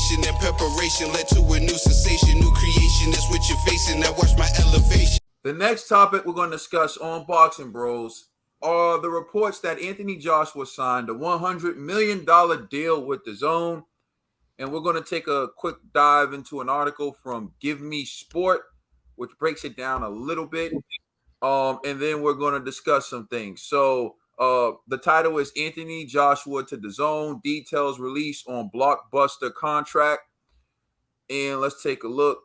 motivation and preparation led to a new sensation, new creation. That's what you're facing. Now watch my elevation. The next topic we're going to discuss on Boxing Bros are the reports that Anthony Joshua signed a $100 million deal with DAZN. And we're going to take a quick dive into an article from Give Me Sport, which breaks it down a little bit. And then we're going to discuss some things. So the title is Anthony Joshua to DAZN, details released on blockbuster contract. And let's take a look.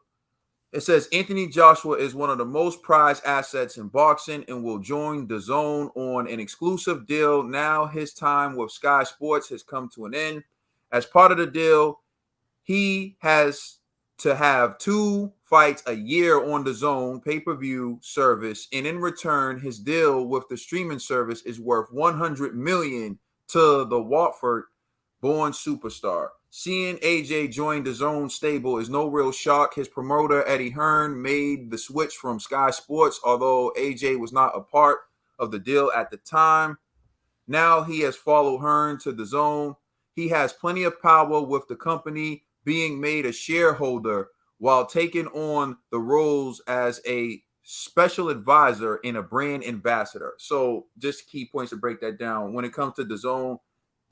It says Anthony Joshua is one of the most prized assets in boxing and will join DAZN on an exclusive deal. Now his time with Sky Sports has come to an end. As part of the deal, he has to have 2 fights a year on DAZN pay-per-view service, and in return, his deal with the streaming service is worth $100 million to the Watford-born superstar. Seeing AJ join DAZN stable is no real shock. His promoter, Eddie Hearn, made the switch from Sky Sports, although AJ was not a part of the deal at the time. Now he has followed Hearn to DAZN. He has plenty of power with the company, being made a shareholder while taking on the roles as a special advisor and a brand ambassador. So just key points to break that down. When it comes to DAZN,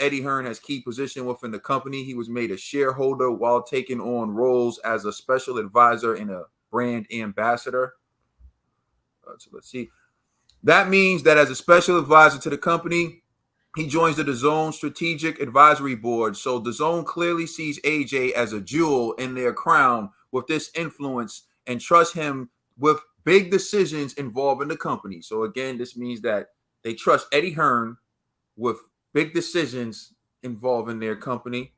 Eddie Hearn has key position within the company. He was made a shareholder while taking on roles as a special advisor and a brand ambassador. So let's see. That means that as a special advisor to the company, he joins the DAZN Strategic Advisory Board. So DAZN clearly sees AJ as a jewel in their crown with this influence and trust him with big decisions involving the company. So again, this means that they trust Eddie Hearn with big decisions involving their company.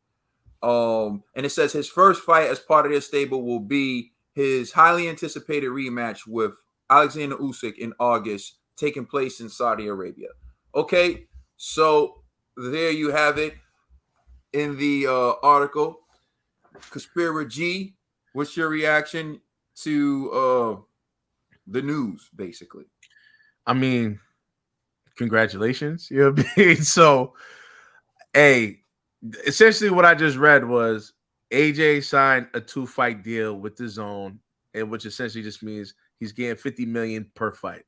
And it says his first fight as part of their stable will be his highly anticipated rematch with Alexander Usyk in August, taking place in Saudi Arabia. Okay, so there you have it in the article. Conspira G, what's your reaction to the news, basically? I mean, congratulations. You know what I mean? So, essentially what I just read was AJ signed a 2-fight deal with DAZN, and which essentially just means he's getting $50 million per fight.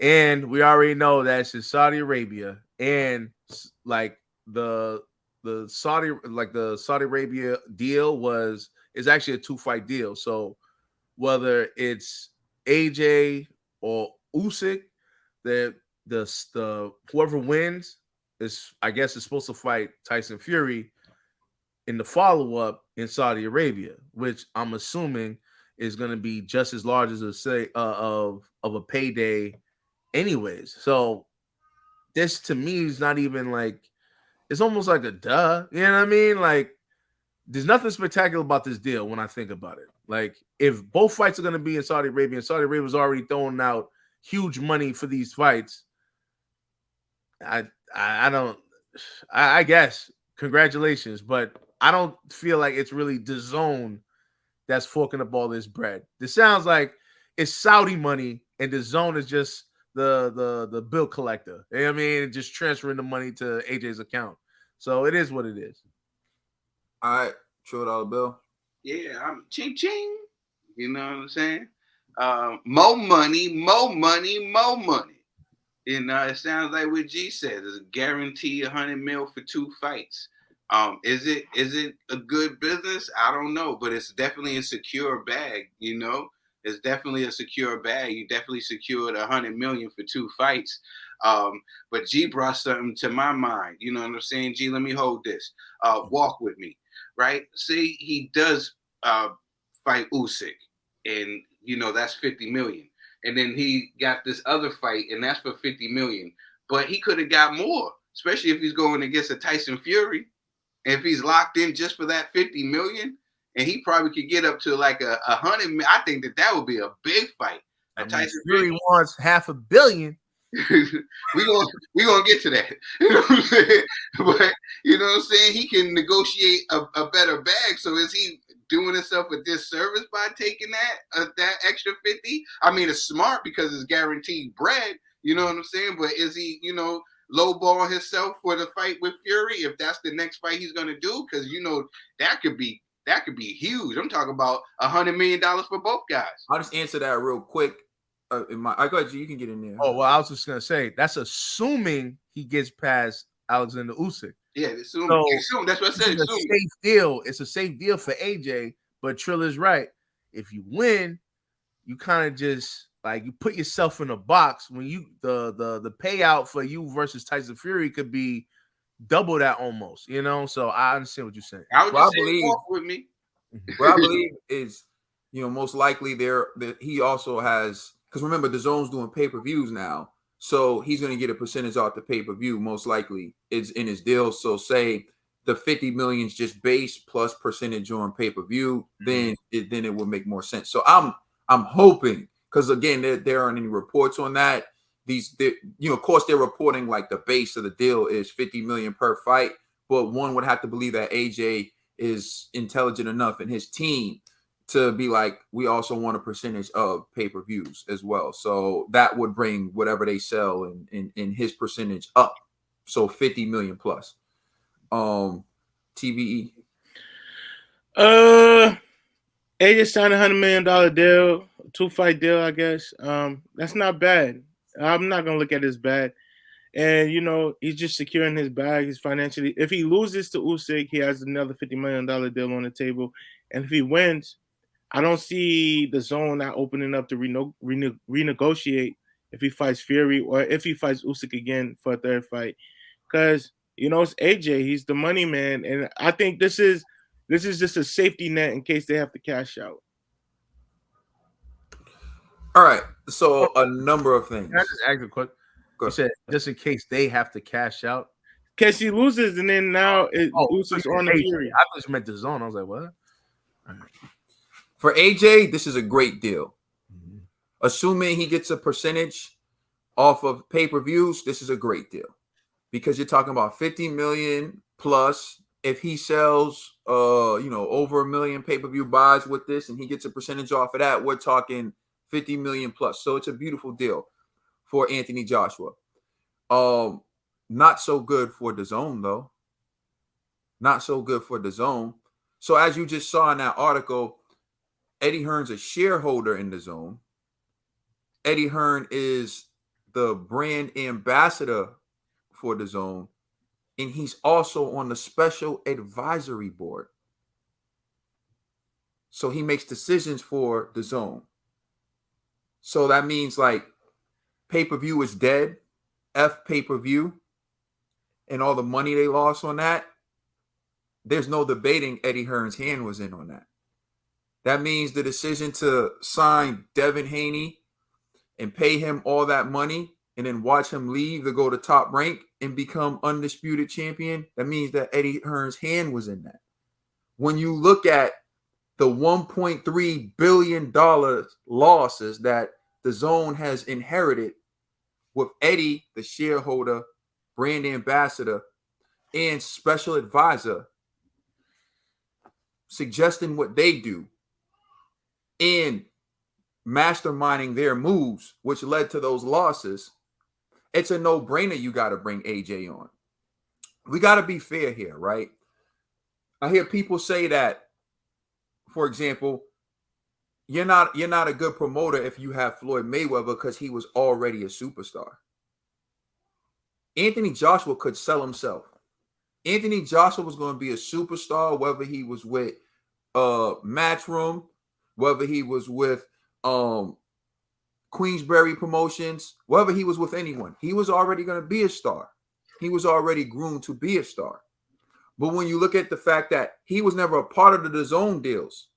And we already know that's in Saudi Arabia, and like the Saudi Arabia deal is actually a 2-fight deal. So whether it's AJ or Usyk, the whoever wins is supposed to fight Tyson Fury in the follow-up in Saudi Arabia, which I'm assuming is going to be just as large as of a payday anyways. So this to me is not even like, it's almost like a duh. You know what I mean? Like, there's nothing spectacular about this deal when I think about it. Like, if both fights are going to be in Saudi Arabia, and Saudi Arabia's already throwing out huge money for these fights, I guess congratulations, but I don't feel like it's really DAZN that's forking up all this bread. This sounds like it's Saudi money, and DAZN is just the bill collector. You know what I mean? Just transferring the money to AJ's account. So it is what it is. All right, $2 bill. Yeah, I'm ching ching. You know what I'm saying? More money, more money, more money. You know, it sounds like what G said. There's a guarantee $100 million for 2 fights. Is it a good business? I don't know, but it's definitely a secure bag. You know, it's definitely a secure bag. You definitely secured $100 million for 2 fights. But G brought something to my mind. You know what I'm saying? G, let me hold this. Walk with me, right? See, he does fight Usyk, and you know that's $50 million. And then he got this other fight, and that's for $50 million. But he could have got more, especially if he's going against a Tyson Fury. And if he's locked in just for that $50 million, and he probably could get up to like a $100 million. I think that would be a big fight. Tyson Fury wants $500 million. we gonna get to that. You know what I'm saying? But you know what I'm saying? He can negotiate a better bag. So is he doing himself a disservice by taking that extra 50? I mean, it's smart because it's guaranteed bread. You know what I'm saying? But is he, you know, lowball himself for the fight with Fury if that's the next fight he's gonna do? Because that could be huge. I'm talking about $100 million for both guys. I'll just answer that real quick. I got you. You can get in there. Oh well, I was just gonna say that's assuming he gets past Alexander Usyk. Yeah, assume. That's what I said. It's a safe deal. It's a safe deal for AJ. But Trill is right. If you win, you kind of just like you put yourself in a box when you the payout for you versus Tyson Fury could be double that almost. So I understand what you're saying. I would just say walk with me. What I believe is, most likely that he also has, because remember DAZN's doing pay-per-views now, so he's going to get a percentage off the pay-per-view. Most likely, it's in his deal. So say the 50 million is just base plus percentage on pay-per-view, then it would make more sense. So I'm hoping, because again, there aren't any reports on that. Of course, they're reporting like the base of the deal is 50 million per fight, but one would have to believe that AJ is intelligent enough in his team to be like, we also want a percentage of pay-per-views as well. So that would bring whatever they sell in his percentage up. So 50 million plus. TBE. AJ signed $100 million deal, 2-fight deal, I guess. That's not bad. I'm not gonna look at it as bad. And he's just securing his bag. He's financially. If he loses to Usyk, he has another $50 million deal on the table. And if he wins, I don't see the zone not opening up to renegotiate if he fights Fury or if he fights Usyk again for a third fight. Because it's AJ. He's the money man, and I think this is just a safety net in case they have to cash out. All right. So a number of things. Can I just ask a quick? You said just in case they have to cash out. In case he loses, and then now Usyk's on the Fury. I just meant the zone. I was like, what? For AJ, this is a great deal. Mm-hmm. Assuming he gets a percentage off of pay-per-views, this is a great deal. Because you're talking about 50 million plus. If he sells over 1 million pay-per-view buys with this and he gets a percentage off of that, we're talking 50 million plus. So it's a beautiful deal for Anthony Joshua. Not so good for DAZN though. Not so good for DAZN. So as you just saw in that article, Eddie Hearn's a shareholder in DAZN. Eddie Hearn is the brand ambassador for DAZN, and he's also on the special advisory board. So he makes decisions for DAZN. So that means like pay-per-view is dead, F pay-per-view, and all the money they lost on that. There's no debating Eddie Hearn's hand was in on that. That means the decision to sign Devin Haney and pay him all that money and then watch him leave to go to Top Rank and become undisputed champion, that means that Eddie Hearn's hand was in that. When you look at the $1.3 billion losses that DAZN has inherited with Eddie, the shareholder, brand ambassador, and special advisor, suggesting what they do and masterminding their moves, which led to those losses, it's a no-brainer you got to bring AJ on. We got to be fair here, right? I hear people say that, for example, you're not a good promoter if you have Floyd Mayweather because he was already a superstar. Anthony Joshua could sell himself. Anthony Joshua was going to be a superstar, whether he was with Matchroom, whether he was with Queensberry Promotions, whether he was with anyone. He was already going to be a star. He was already groomed to be a star. But when you look at the fact that he was never a part of the DAZN deals,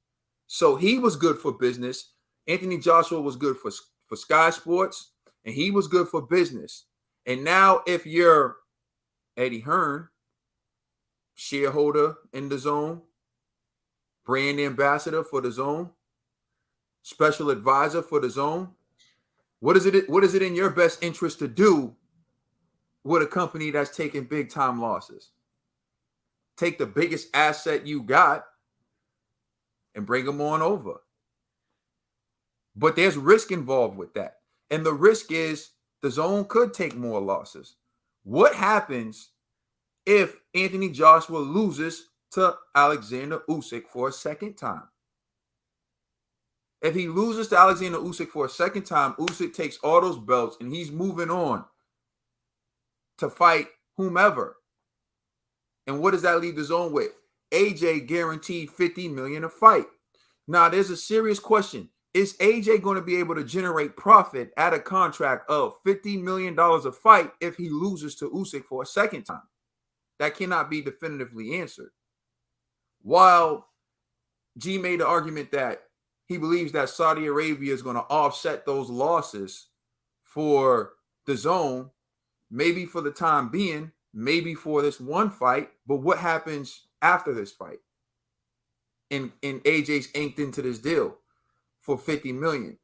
so he was good for business. Anthony Joshua was good for Sky Sports, and he was good for business. And now if you're Eddie Hearn, shareholder in DAZN, brand ambassador for DAZN, special advisor for DAZN, what is it in your best interest to do with a company that's taking big time losses? Take the biggest asset you got and bring them on over. But there's risk involved with that. And the risk is DAZN could take more losses. What happens if Anthony Joshua loses to Alexander Usyk for a second time? If he loses to Alexander Usyk for a second time, Usyk takes all those belts and he's moving on to fight whomever. And what does that leave the zone with? AJ guaranteed $50 million a fight. Now, there's a serious question. Is AJ going to be able to generate profit at a contract of $50 million a fight if he loses to Usyk for a second time? That cannot be definitively answered. While G made the argument that he believes that Saudi Arabia is going to offset those losses for the zone, maybe for the time being, maybe for this one fight, but what happens after this fight? And AJ's inked into this deal for $50 million.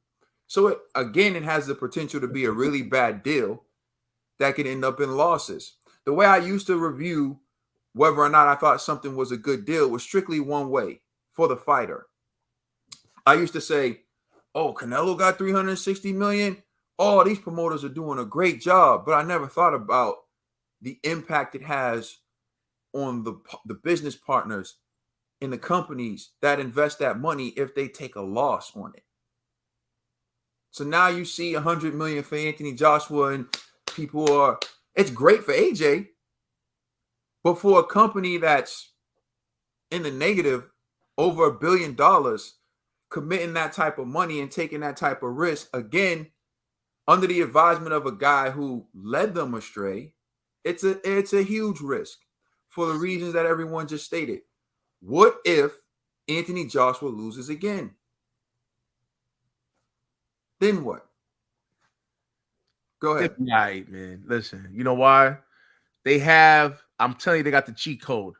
So it has the potential to be a really bad deal that could end up in losses. The way I used to review whether or not I thought something was a good deal was strictly one way for the fighter. I used to say, oh, Canelo got $360 million. Oh, these promoters are doing a great job. But I never thought about the impact it has on the business partners in the companies that invest that money if they take a loss on it. So now you see $100 million for Anthony Joshua, and people are, it's great for AJ, but for a company that's in the negative over $1 billion, committing that type of money and taking that type of risk, again, under the advisement of a guy who led them astray, it's a huge risk for the reasons that everyone just stated. What if Anthony Joshua loses again? Then what? Go ahead. All right, man. Listen, you know why? I'm telling you, they got the cheat code.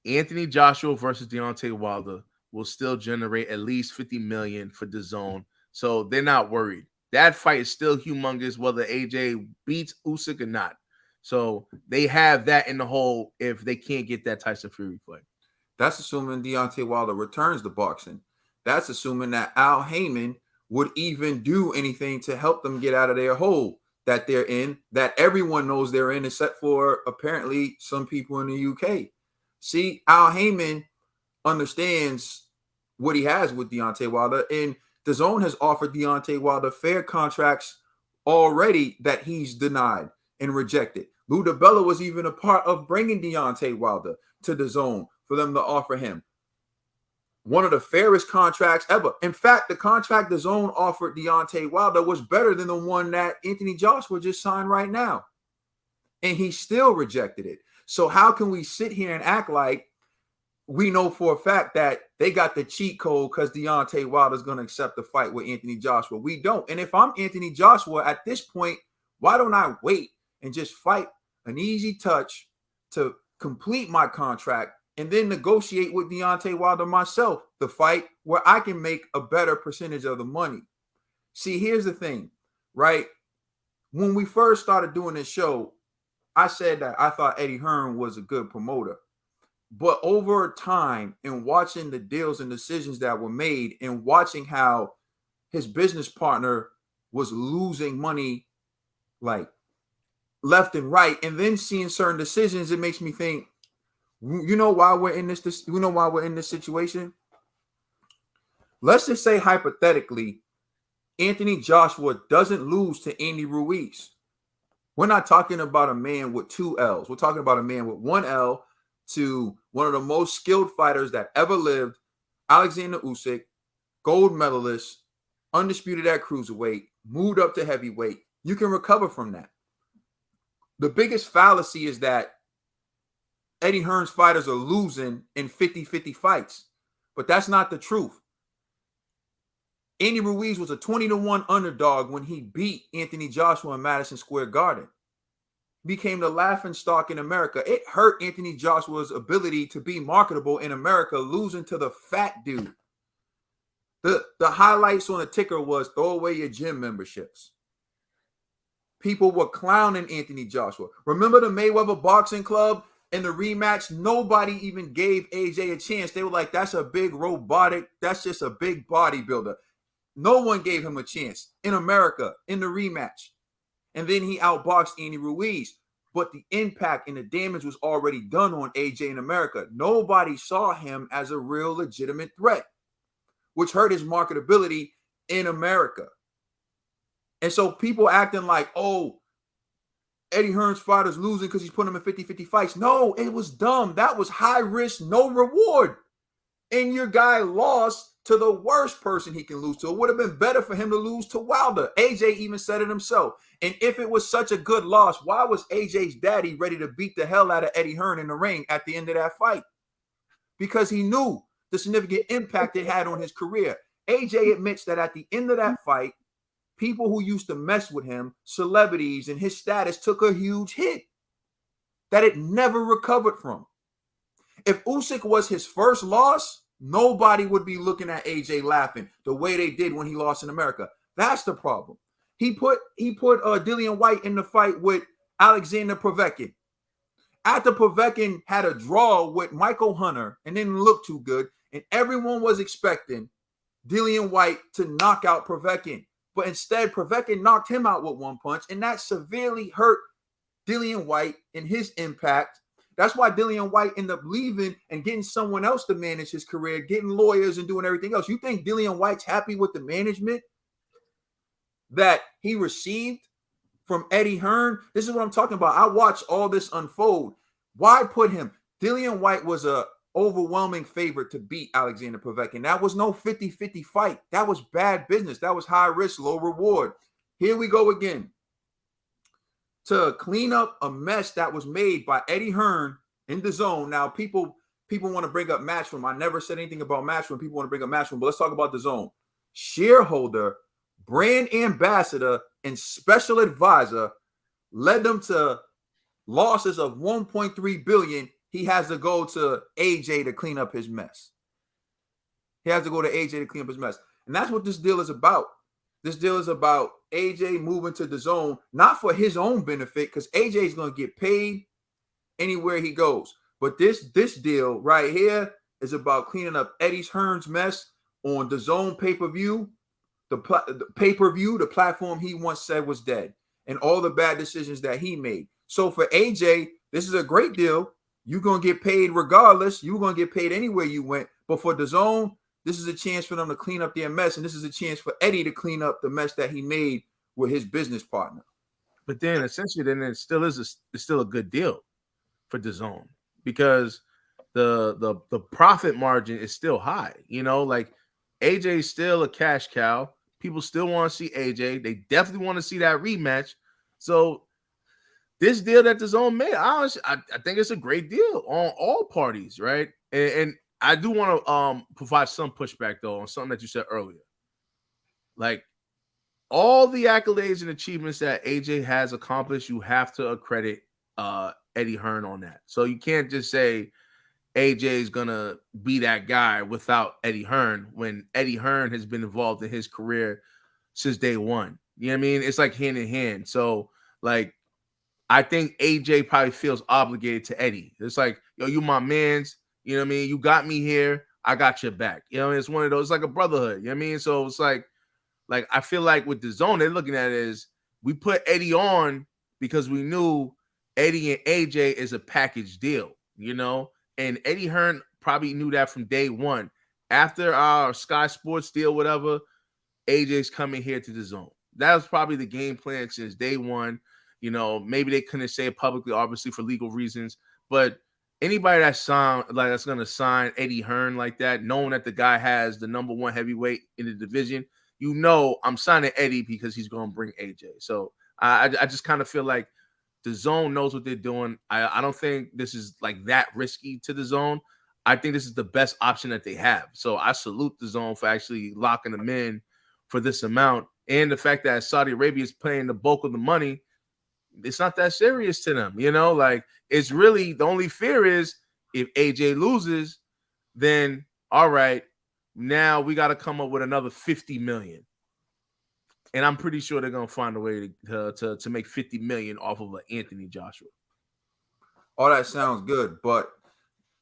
Anthony Joshua versus Deontay Wilder will still generate at least $50 million for DAZN. So they're not worried. That fight is still humongous, whether AJ beats Usyk or not. So they have that in the hole if they can't get that Tyson Fury fight. That's assuming Deontay Wilder returns to boxing. That's assuming that Al Heyman would even do anything to help them get out of their hole that they're in, that everyone knows they're in, except for apparently some people in the UK. See, Al Heyman understands what he has with Deontay Wilder, and DAZN has offered Deontay Wilder fair contracts already that he's denied and rejected. Lou DiBella was even a part of bringing Deontay Wilder to DAZN for them to offer him one of the fairest contracts ever. In fact, the contract DAZN offered Deontay Wilder was better than the one that Anthony Joshua just signed right now. And he still rejected it. So how can we sit here and act like we know for a fact that they got the cheat code because Deontay Wilder is going to accept the fight with Anthony Joshua? We don't. And if I'm Anthony Joshua at this point, why don't I wait and just fight an easy touch to complete my contract and then negotiate with Deontay Wilder myself the fight where I can make a better percentage of the money? See, here's the thing, right? When we first started doing this show, I said that I thought Eddie Hearn was a good promoter. But over time, in watching the deals and decisions that were made and watching how his business partner was losing money like left and right, and then seeing certain decisions, it makes me think, you know why we're in this you know why we're in this situation? Let's just say hypothetically, Anthony Joshua doesn't lose to Andy Ruiz. We're not talking about a man with 2 L's. We're talking about a man with 1 L to one of the most skilled fighters that ever lived, Alexander Usyk, gold medalist, undisputed at cruiserweight, moved up to heavyweight. You can recover from that. The biggest fallacy is that Eddie Hearn's fighters are losing in 50-50 fights, but that's not the truth. Andy Ruiz was a 20-1 underdog when he beat Anthony Joshua in Madison Square Garden. Became the laughingstock in America. It hurt Anthony Joshua's ability to be marketable in America, losing to the fat dude. The highlights on the ticker was throw away your gym memberships. People were clowning Anthony Joshua. Remember the Mayweather Boxing Club in the rematch? Nobody even gave AJ a chance. They were like, that's a big robotic, that's just a big bodybuilder. No one gave him a chance in America in the rematch. And then he outboxed Andy Ruiz. but the impact and the damage was already done on AJ in America. Nobody saw him as a real legitimate threat, which hurt his marketability in America. And so people acting like, oh, Eddie Hearn's fight is losing because he's putting him in 50-50 fights. No, it was dumb. That was high risk, no reward. And your guy lost to the worst person he can lose to. It would have been better for him to lose to Wilder. AJ even said it himself. And if it was such a good loss, why was AJ's daddy ready to beat the hell out of Eddie Hearn in the ring at the end of that fight? Because he knew the significant impact it had on his career. AJ admits that at the end of that fight, people who used to mess with him, celebrities and his status, took a huge hit that it never recovered from. If Usyk was his first loss, nobody would be looking at AJ laughing the way they did when he lost in America. That's the problem. He put Dillian White in the fight with Alexander Povetkin. After Povetkin had a draw with Michael Hunter and didn't look too good, and everyone was expecting Dillian White to knock out Povetkin. But instead, Povetkin knocked him out with one punch, and that severely hurt Dillian White in his impact. That's why Dillian White ended up leaving and getting someone else to manage his career, getting lawyers and doing everything else. You think Dillian White's happy with the management that he received from Eddie Hearn? This is what I'm talking about. I watched all this unfold. Why put him? Dillian White was a overwhelming favorite to beat Alexander Povetkin. That was no 50-50 fight. That was bad business. That was high risk, low reward. Here we go again. To clean up a mess that was made by Eddie Hearn in DAZN. Now, people want to bring up Matchroom. I never said anything about Matchroom. People want to bring up Matchroom, but let's talk about DAZN. Shareholder, brand ambassador, and special advisor led them to losses of $1.3 billion. He has to go to AJ to clean up his mess. He has to go to AJ to clean up his mess. And that's what this deal is about. This deal is about AJ moving to DAZN, not for his own benefit, because AJ is going to get paid anywhere he goes. But this deal right here is about cleaning up Eddie Hearn's mess on DAZN pay-per-view, the pay-per-view, the platform he once said was dead, and all the bad decisions that he made. So for AJ, this is a great deal. You're going to get paid regardless. You're going to get paid anywhere you went. But for DAZN, this is a chance for them to clean up their mess, and this is a chance for Eddie to clean up the mess that he made with his business partner. But then essentially, then it's still a good deal for DAZN because the profit margin is still high. You know, like AJ is still a cash cow. People still want to see AJ. They definitely want to see that rematch. So this deal that DAZN made, honestly, I think it's a great deal on all parties, right? And I do want to provide some pushback though on something that you said earlier. Like all the accolades and achievements that AJ has accomplished, you have to accredit Eddie Hearn on that. So you can't just say AJ is gonna be that guy without Eddie Hearn when Eddie Hearn has been involved in his career since day one. You know what I mean? It's like hand in hand. So like I think AJ probably feels obligated to Eddie. It's like, yo, you my mans. You know what I mean? You got me here. I got your back. You know, it's one of those, it's like a brotherhood. You know what I mean? So it's like I feel like with DAZN, they're looking at it as we put Eddie on because we knew Eddie and AJ is a package deal, you know? And Eddie Hearn probably knew that from day one. After our Sky Sports deal, whatever, AJ's coming here to DAZN. That was probably the game plan since day one. You know, maybe they couldn't say it publicly, obviously, for legal reasons, but anybody that's going to sign Eddie Hearn like that, knowing that the guy has the number one heavyweight in the division, you know I'm signing Eddie because he's going to bring AJ. So I just kind of feel like DAZN knows what they're doing. I don't think this is like that risky to DAZN. I think this is the best option that they have. So I salute DAZN for actually locking them in for this amount. And the fact that Saudi Arabia is paying the bulk of the money, it's not that serious to them, you know, like it's really the only fear is if AJ loses, then all right, now we got to come up with another 50 million. And I'm pretty sure they're going to find a way to make 50 million off of Anthony Joshua. All that sounds good, but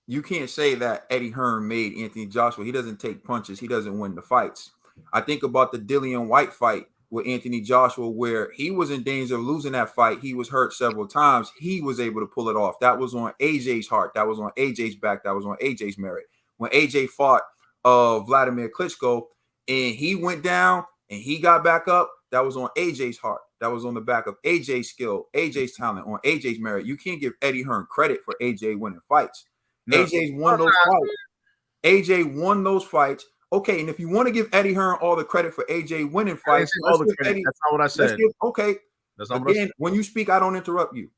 you can't say that Eddie Hearn made Anthony Joshua. He doesn't take punches. He doesn't win the fights. I think about the Dillian White fight with Anthony Joshua, where he was in danger of losing that fight. He was hurt several times. He was able to pull it off. That was on AJ's heart. That was on AJ's back. That was on AJ's merit. When AJ fought Vladimir Klitschko and he went down and he got back up, that was on AJ's heart. That was on the back of AJ's skill, AJ's talent, on AJ's merit. You can't give Eddie Hearn credit for AJ winning fights. No. AJ's won those fights. AJ won those fights. Okay, and if you want to give Eddie Hearn all the credit for AJ winning fights, all the credit. That's not what I said. Okay, that's not again, when you speak, I don't interrupt you.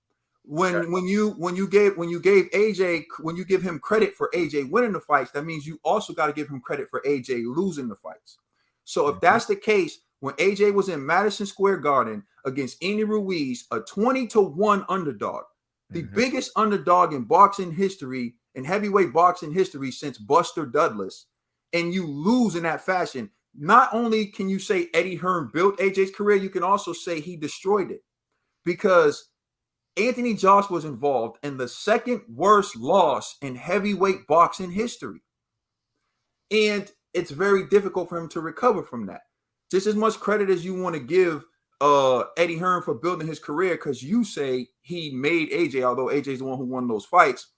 When you gave AJ, when you give him credit for AJ winning the fights, that means you also got to give him credit for AJ losing the fights. So if that's the case, when AJ was in Madison Square Garden against Andy Ruiz, a 20-1 underdog, the biggest underdog in boxing history, in heavyweight boxing history since Buster Douglas, and you lose in that fashion, not only can you say Eddie Hearn built AJ's career, you can also say he destroyed it, because Anthony Joshua was involved in the second worst loss in heavyweight boxing history. And it's very difficult for him to recover from that. Just as much credit as you want to give Eddie Hearn for building his career, because you say he made AJ, although AJ's the one who won those fights,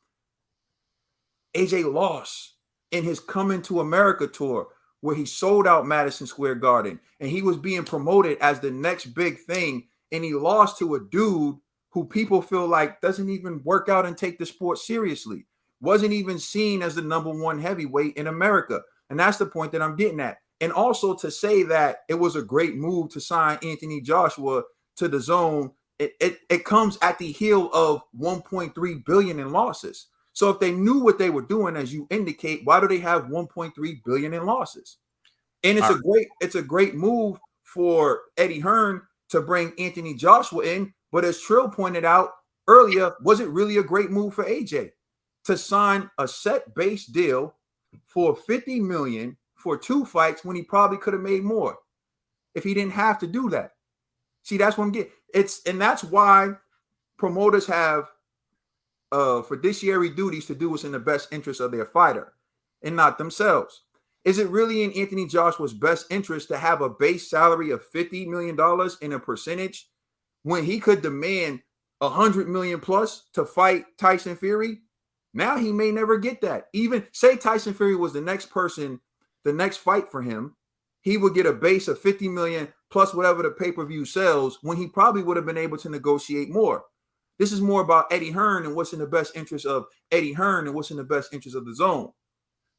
AJ lost in his Coming to America tour, where he sold out Madison Square Garden and he was being promoted as the next big thing. And he lost to a dude who people feel like doesn't even work out and take the sport seriously, wasn't even seen as the #1 heavyweight in America. And that's the point that I'm getting at. And also to say that it was a great move to sign Anthony Joshua to the DAZN, it comes at the heel of $1.3 billion in losses. So if they knew what they were doing, as you indicate, why do they have $1.3 billion in losses? And it's a great move for Eddie Hearn to bring Anthony Joshua in. But as Trill pointed out earlier, was it really a great move for AJ to sign a set base deal for $50 million for 2 fights when he probably could have made more if he didn't have to do that? See, that's what I'm getting. And that's why promoters have fiduciary duties to do what's in the best interest of their fighter and not themselves. Is it really in Anthony Joshua's best interest to have a base salary of $50 million in a percentage when he could demand $100 million plus to fight Tyson Fury? Now he may never get that. Even say Tyson Fury was the next person, the next fight for him, he would get a base of $50 million plus whatever the pay-per-view sells, when he probably would have been able to negotiate more. This is more about Eddie Hearn and what's in the best interest of Eddie Hearn and what's in the best interest of the DAZN.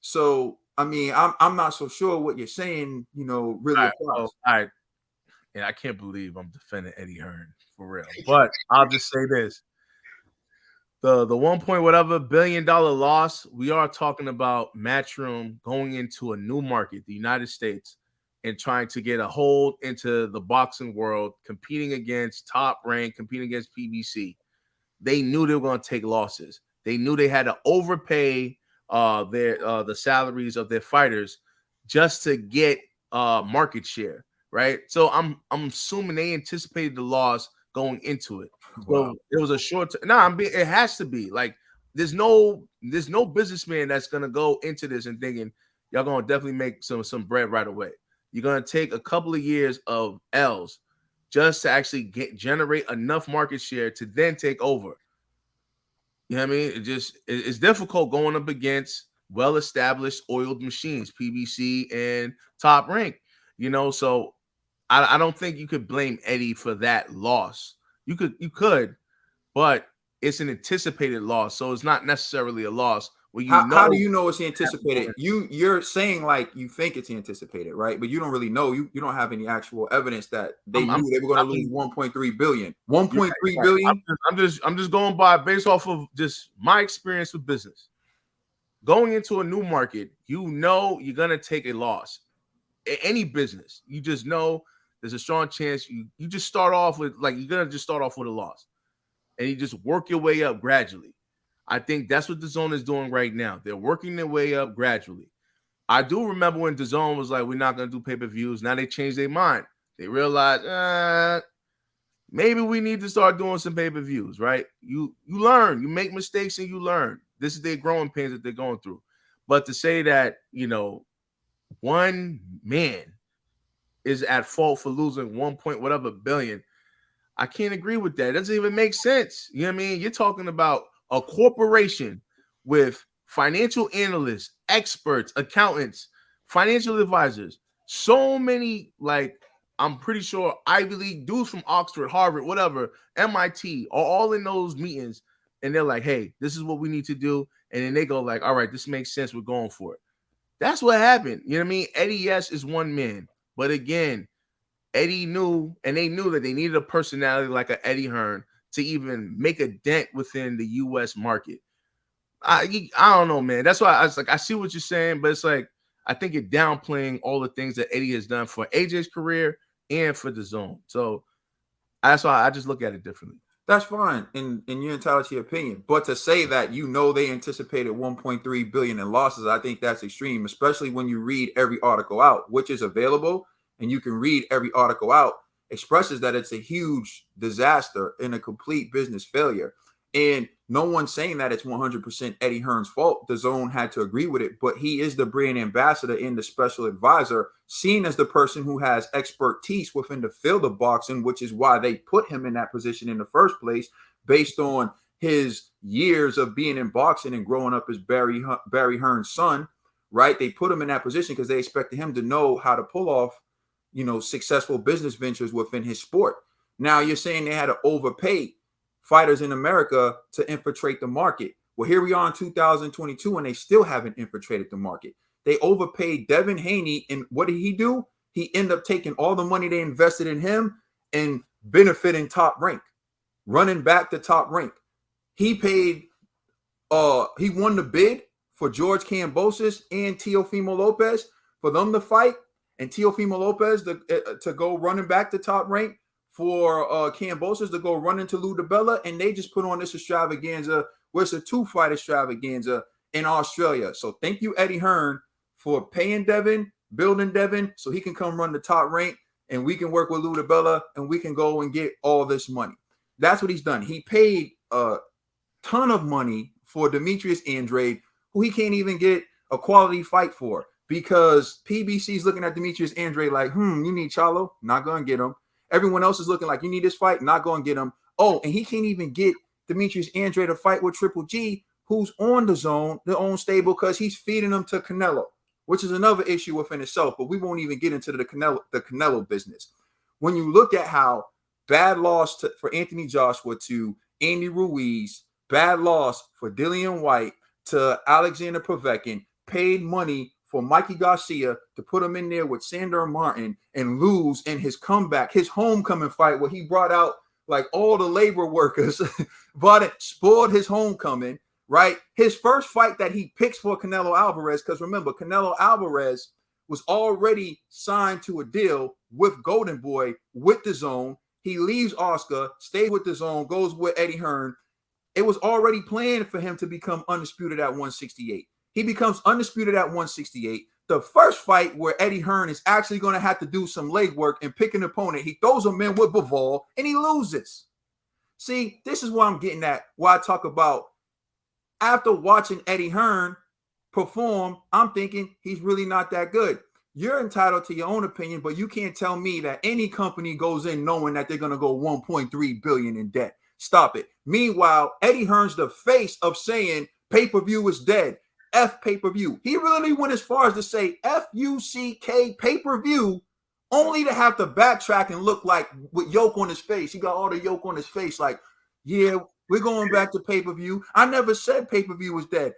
So, I mean, I'm not so sure what you're saying, really applies. All right. And I can't believe I'm defending Eddie Hearn for real. But I'll just say this. The $1 billion loss, we are talking about Matchroom going into a new market, the United States, and trying to get a hold into the boxing world, competing against Top Rank, competing against PBC. They knew they were going to take losses. They knew they had to overpay the salaries of their fighters just to get market share, right? So I'm assuming they anticipated the loss going into it. Wow. So it was a short term. It has to be. Like, there's no businessman that's gonna go into this and thinking y'all gonna definitely make some bread right away. You're gonna take a couple of years of L's just to actually generate enough market share to then take over. You know what I mean? It's difficult going up against well-established oiled machines, PBC and Top Rank. So I don't think you could blame Eddie for that loss. You could, but it's an anticipated loss, so it's not necessarily a loss. How do you know it's anticipated? You're saying like you think it's anticipated, right? But you don't really know. You don't have any actual evidence that they knew they were going to lose 1.3 billion. 1.3 billion. I'm just going by based off of just my experience with business. Going into a new market, you're going to take a loss. Any business, you just know there's a strong chance you just start off with, like, you're going to just start off with a loss. And you just work your way up gradually. I think that's what DAZN is doing right now. They're working their way up gradually. I do remember when DAZN was like, we're not going to do pay-per-views. Now they changed their mind. They realized, maybe we need to start doing some pay-per-views, right? You learn. You make mistakes and you learn. This is their growing pains that they're going through. But to say that, one man is at fault for losing 1 point whatever billion. I can't agree with that. It doesn't even make sense. You know what I mean? You're talking about a corporation with financial analysts, experts, accountants, financial advisors, so many, like, I'm pretty sure Ivy League dudes from Oxford, Harvard, whatever, MIT, are all in those meetings, and they're like, hey, this is what we need to do. And then they go like, all right, this makes sense. We're going for it. That's what happened. You know what I mean? Eddie, yes, is one man. But again, Eddie knew, and they knew that they needed a personality like a Eddie Hearn to even make a dent within the U.S. market. I don't know, man. That's why I was like, I see what you're saying, but it's like, I think you're downplaying all the things that Eddie has done for AJ's career and for the zone. So that's why I just look at it differently. That's fine, and you're entitled to your opinion. But to say that they anticipated 1.3 billion in losses, I think that's extreme, especially when you read every article out, which is available, and you can read every article out, expresses that it's a huge disaster and a complete business failure. And no one's saying that it's 100% Eddie Hearn's fault. The zone had to agree with it, but he is the brand ambassador and the special advisor, seen as the person who has expertise within the field of boxing, which is why they put him in that position in the first place, based on his years of being in boxing and growing up as Barry Hearn's son, right? They put him in that position because they expected him to know how to pull off, successful business ventures within his sport. Now you're saying they had to overpay fighters in America to infiltrate the market. Well, here we are in 2022, and they still haven't infiltrated the market. They overpaid Devin Haney, and what did he do? He ended up taking all the money they invested in him and benefiting Top Rank, running back to Top Rank. He won the bid for George Kambosos and Teofimo Lopez for them to fight, and Teofimo Lopez to go running back to Top Rank, for Kambosos to go run into Lou DiBella, and they just put on this extravaganza where it's a 2-fight extravaganza in Australia. So thank you, Eddie Hearn, for paying Devin, building Devin, so he can come run the Top Rank, and we can work with Lou DiBella, and we can go and get all this money. That's what he's done. He paid a ton of money for Demetrius Andrade, who he can't even get a quality fight for, because PBC's looking at Demetrius Andrade like, you need Charlo? Not going to get him. Everyone else is looking like, you need this fight? Not going to get him. Oh, and he can't even get Demetrius Andrade to fight with Triple G, who's on the zone, their own stable, because he's feeding them to Canelo, which is another issue within itself. But we won't even get into the Canelo business. When you look at how bad loss for Anthony Joshua to Andy Ruiz, bad loss for Dillian White to Alexander Povetkin, paid money for Mikey Garcia to put him in there with Sandor Martin and lose in his comeback, his homecoming fight, where he brought out like all the labor workers, spoiled his homecoming, right? His first fight that he picks for Canelo Alvarez, because remember, Canelo Alvarez was already signed to a deal with Golden Boy, with the zone. He leaves Oscar, stays with the zone, goes with Eddie Hearn. It was already planned for him to become undisputed at 168. He becomes undisputed at 168. The first fight where Eddie Hearn is actually going to have to do some leg work and pick an opponent, he throws him in with Bivol and he loses. See, this is what I'm getting at, why I talk about after watching Eddie Hearn perform, I'm thinking he's really not that good. You're entitled to your own opinion, but you can't tell me that any company goes in knowing that they're going to go 1.3 billion in debt. Stop it. Meanwhile, Eddie Hearn's the face of saying pay-per-view is dead. F pay-per-view. He really went as far as to say F-U-C-K pay-per-view, only to have to backtrack and look like with yolk on his face. He got all the yolk on his face like, yeah, we're going back to pay-per-view. I never said pay-per-view was dead.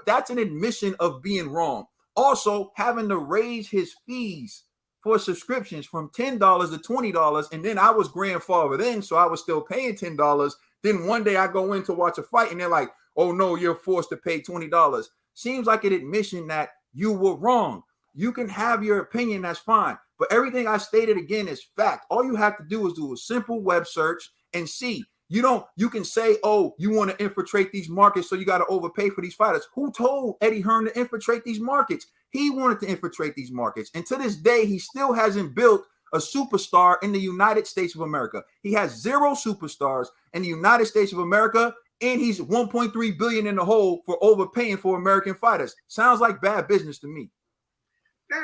That's an admission of being wrong. Also, having to raise his fees for subscriptions from $10 to $20, and then I was grandfathered in, so I was still paying $10. Then one day I go in to watch a fight, and they're like, oh no, you're forced to pay $20. Seems like an admission that you were wrong. You can have your opinion, that's fine. But everything I stated again is fact. All you have to do is do a simple web search and see. You can say, oh, you want to infiltrate these markets, so you got to overpay for these fighters. Who told Eddie Hearn to infiltrate these markets? He wanted to infiltrate these markets. And to this day, he still hasn't built a superstar in the United States of America. He has 0 superstars in the United States of America, and he's 1.3 billion in the hole for overpaying for American fighters. Sounds like bad business to me. Nah,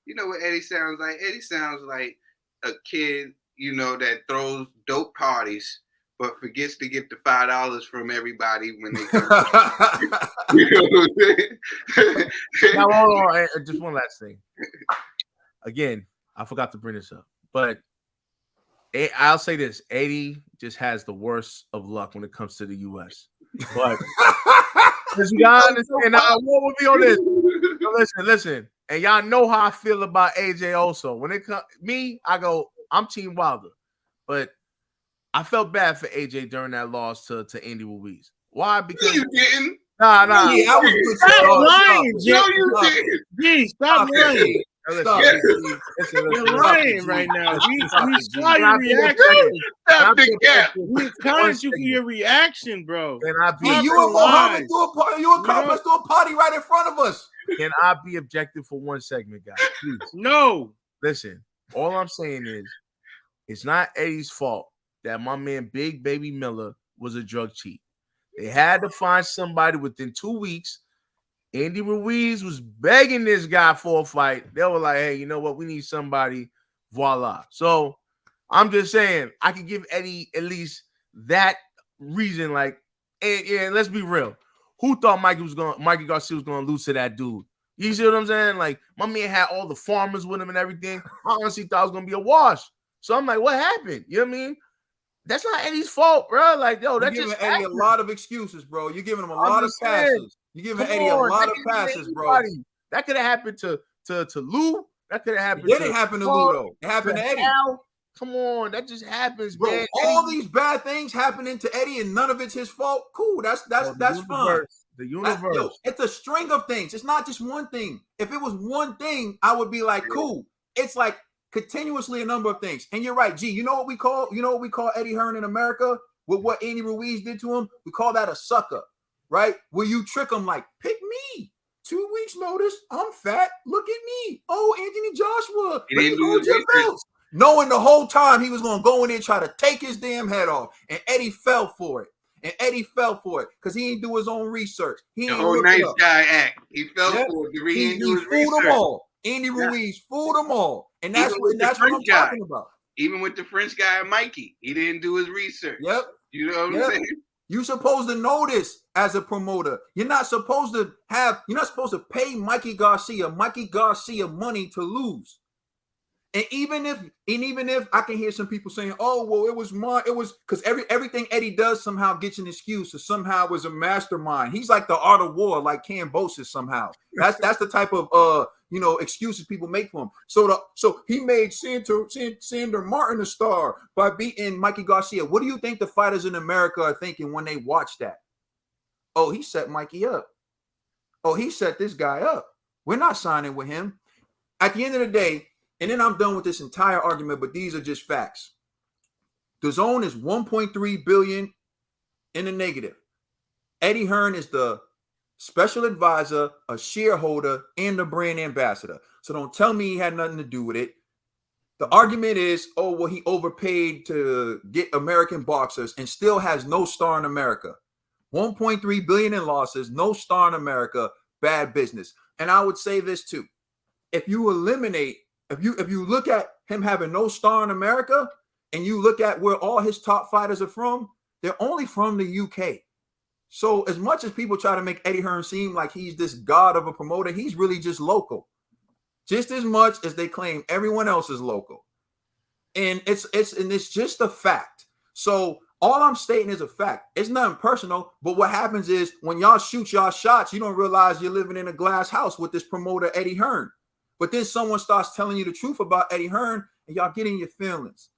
You know what Eddie sounds like? Eddie sounds like a kid, that throws dope parties, but forgets to get the $5 from everybody when they come. You know what I'm saying? Now, hold on. Just one last thing. Again, I forgot to bring this up, but I'll say this: Eddie just has the worst of luck when it comes to the U.S. But y'all understand, and I won't be on this. So listen, and y'all know how I feel about AJ. Also, when it comes me, I go, I'm Team Wilder, but I felt bad for AJ during that loss to Andy Ruiz. Why? Because you didn't. Nah. Yeah, I was Stop lying, No, you didn't. G, stop lying. Stop Yeah. it. You're lying right now. We saw your Can I be reaction. Stop the cap. We commented you for your reaction, bro. Can I be? Yeah, you and Mohammed do a party. You and Carlos do a party right in front of us. Can I be objective for one segment, guys? Please. No. Listen, all I'm saying is it's not Eddie's fault that my man Big Baby Miller was a drug cheat. They had to find somebody within 2 weeks. Andy Ruiz was begging this guy for a fight. They were like, hey, you know what? We need somebody. Voila. So I'm just saying I could give Eddie at least that reason. Like, and let's be real. Who thought Mikey Garcia was gonna lose to that dude? You see what I'm saying? Like, my man had all the farmers with him and everything. I honestly thought it was gonna be a wash. So I'm like, what happened? You know what I mean? That's not Eddie's fault, bro. Like, yo, that's You're just giving Eddie a lot of excuses, bro. You're giving him a lot of passes. You're giving Eddie a lot of passes, bro. That could have happened to Lou. That could have happened. It didn't happen to Lou, though. It happened to Eddie. Al. Come on, that just happens, bro. Man. All these bad things happening to Eddie, and none of it's his fault. Cool, that's fine. The universe. It's a string of things. It's not just one thing. If it was one thing, I would be like, cool. It's like continuously a number of things. And you're right, G. You know what we call Eddie Hearn in America with what Andy Ruiz did to him? We call that a sucker, right? Where you trick him like, pick me. 2 weeks notice. I'm fat. Look at me. Oh, Anthony Joshua. He didn't do his research. Knowing the whole time he was going to go in there and try to take his damn head off. And Eddie fell for it. Because he didn't do his own research. He the whole nice guy act. He fell for it. He fooled them all. Andy Ruiz fooled them all. And that's what I'm talking about. Even with the French guy, Mikey, he didn't do his research. Yep. You know what I'm saying? You're supposed to know this as a promoter. You're not supposed to pay Mikey Garcia money to lose. And even if I can hear some people saying, "Oh, well, it was because everything Eddie does somehow gets an excuse, or somehow was a mastermind." He's like the art of war, like Cambosis somehow. That's the type of excuses people make for him. So he made Sander Martin a star by beating Mikey Garcia. What do you think the fighters in America are thinking when they watch that? Oh, he set Mikey up. Oh, he set this guy up. We're not signing with him. At the end of the day. And then I'm done with this entire argument, but these are just facts. DAZN is $1.3 billion in the negative. Eddie Hearn is the special advisor, a shareholder, and the brand ambassador. So don't tell me he had nothing to do with it. The argument is, oh, well, he overpaid to get American boxers and still has no star in America. 1.3 billion in losses, no star in America, bad business. And I would say this too. If you look at him having no star in America and you look at where all his top fighters are from, they're only from the UK. So as much as people try to make Eddie Hearn seem like he's this god of a promoter, he's really just local. Just as much as they claim everyone else is local. And it's just a fact. So all I'm stating is a fact. It's nothing personal, but what happens is when y'all shoot y'all shots, you don't realize you're living in a glass house with this promoter, Eddie Hearn. But then someone starts telling you the truth about Eddie Hearn, and y'all get in your feelings.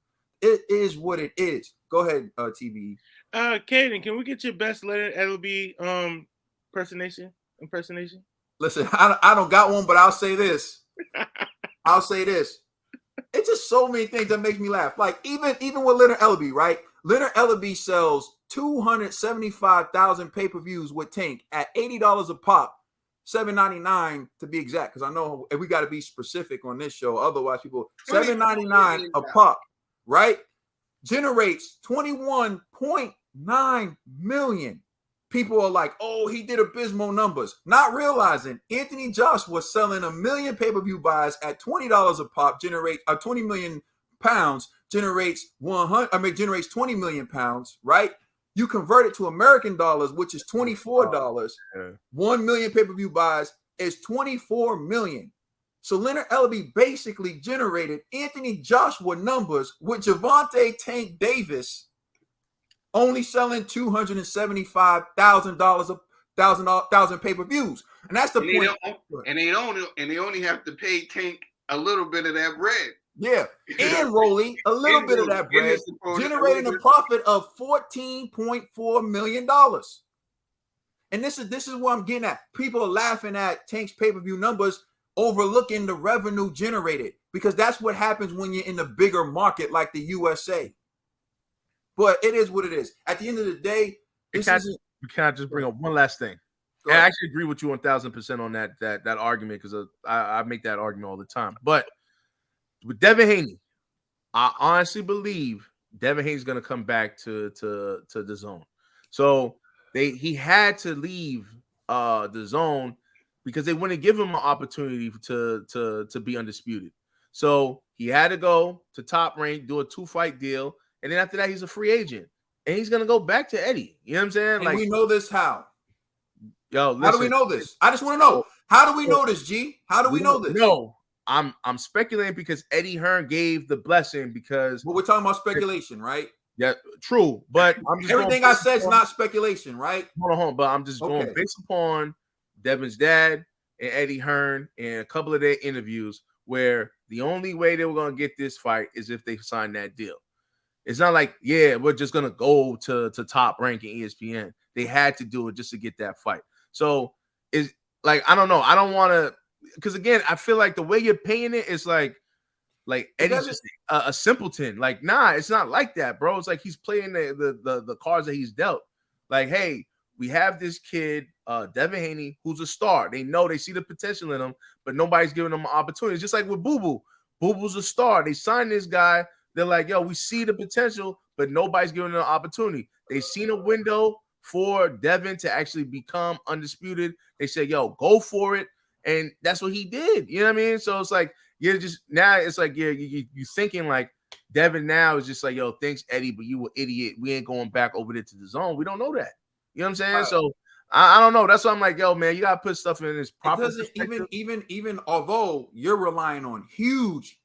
It is what it is. Go ahead, TVE. Caden, can we get your best Leonard LB impersonation? Listen, I don't got one, but I'll say this. It's just so many things that make me laugh. Like even with Leonard Ellaby, right? Leonard Ellaby sells 275,000 pay-per-views with Tank at $80 a pop. $7.99 to be exact, because I know we got to be specific on this show. Otherwise, people $7.99 a pop, right? Generates 21.9 million people are like, oh, he did abysmal numbers, not realizing Anthony Joshua selling 1 million pay-per-view buys at $20 a pop, generate 20 million pounds, generates 20 million pounds, right? You convert it to American dollars, which is $24. 1 million pay-per-view buys is 24 million. So Leonard Ellaby basically generated Anthony Joshua numbers with Gervonta Tank Davis only selling $275,000 pay-per-views. And that's the point. And they only have to pay Tank a little bit of that bread. Yeah. And Rolly, a little bit of that bread, generating a profit of $14.4 million. And this is what I'm getting at. People are laughing at Tank's pay-per-view numbers, overlooking the revenue generated, because that's what happens when you're in the bigger market like the USA. But it is what it is. At the end of the day, we can't just bring up one last thing. And I actually agree with you 1,000% on that argument, because I make that argument all the time. But with Devin Haney, I honestly believe Devin Haney's going to come back to the zone. So he had to leave the zone because they wouldn't give him an opportunity to be undisputed. So he had to go to Top Rank, do a 2-fight deal, and then after that, he's a free agent. And he's going to go back to Eddie. You know what I'm saying? And we know this how? Yo, listen, how do we know this? I just want to know. How do we know this, G? How do we know this? No, I'm speculating because Eddie Hearn gave the blessing because... But we're talking about speculation, right? Yeah, true. But I'm just everything I said is not speculation, right? Hold on. But I'm just going based upon Devin's dad and Eddie Hearn and a couple of their interviews where the only way they were going to get this fight is if they sign that deal. It's not like, yeah, we're just going to go to Top Rank in ESPN. They had to do it just to get that fight. So it's like, I don't know. I don't want to, because again, I feel like the way you're paying it is like Eddie's just a simpleton. Like, nah, it's not like that, bro. It's like he's playing the cards that he's dealt. Like, hey, we have this kid, Devin Haney, who's a star. They know, they see the potential in him, but nobody's giving him an opportunity. It's just like with Boo Boo. Boo Boo's a star. They signed this guy. They're like, yo, we see the potential, but nobody's giving him an opportunity. They've seen a window for Devin to actually become undisputed. They said, yo, go for it. And that's what he did. You know what I mean? So it's like, you're just, now it's like, yeah, you thinking like Devin now is just like, yo, thanks, Eddie, but you an idiot. We ain't going back over there to the zone. We don't know that. You know what I'm saying? So I don't know. That's why I'm like, yo, man, you got to put stuff in this proper. It doesn't even although you're relying on huge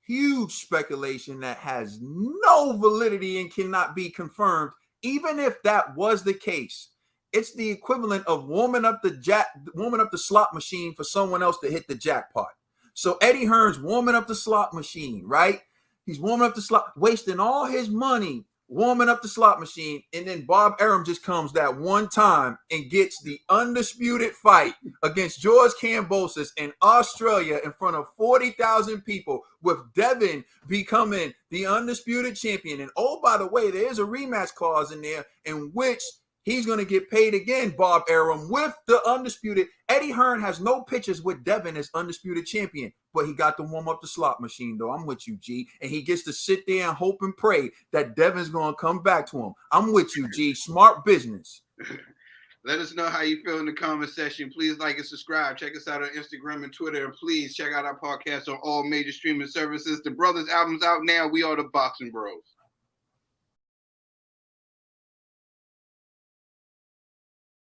speculation that has no validity and cannot be confirmed, even if that was the case, it's the equivalent of warming up the slot machine for someone else to hit the jackpot. So Eddie Hearn's warming up the slot machine, right? He's warming up the slot, wasting all his money warming up the slot machine, and then Bob Arum just comes that one time and gets the undisputed fight against George Kambosos in Australia in front of 40,000 people, with Devin becoming the undisputed champion. And oh, by the way, there is a rematch clause in there in which he's going to get paid again, Bob Arum, with the undisputed. Eddie Hearn has no pictures with Devin as undisputed champion, but he got to warm up the slot machine, though. I'm with you, G. And he gets to sit there and hope and pray that Devin's going to come back to him. I'm with you, G. Smart business. Let us know how you feel in the comment section. Please like and subscribe. Check us out on Instagram and Twitter. And please check out our podcast on all major streaming services. The Brothers album's out now. We are the Boxing Bros.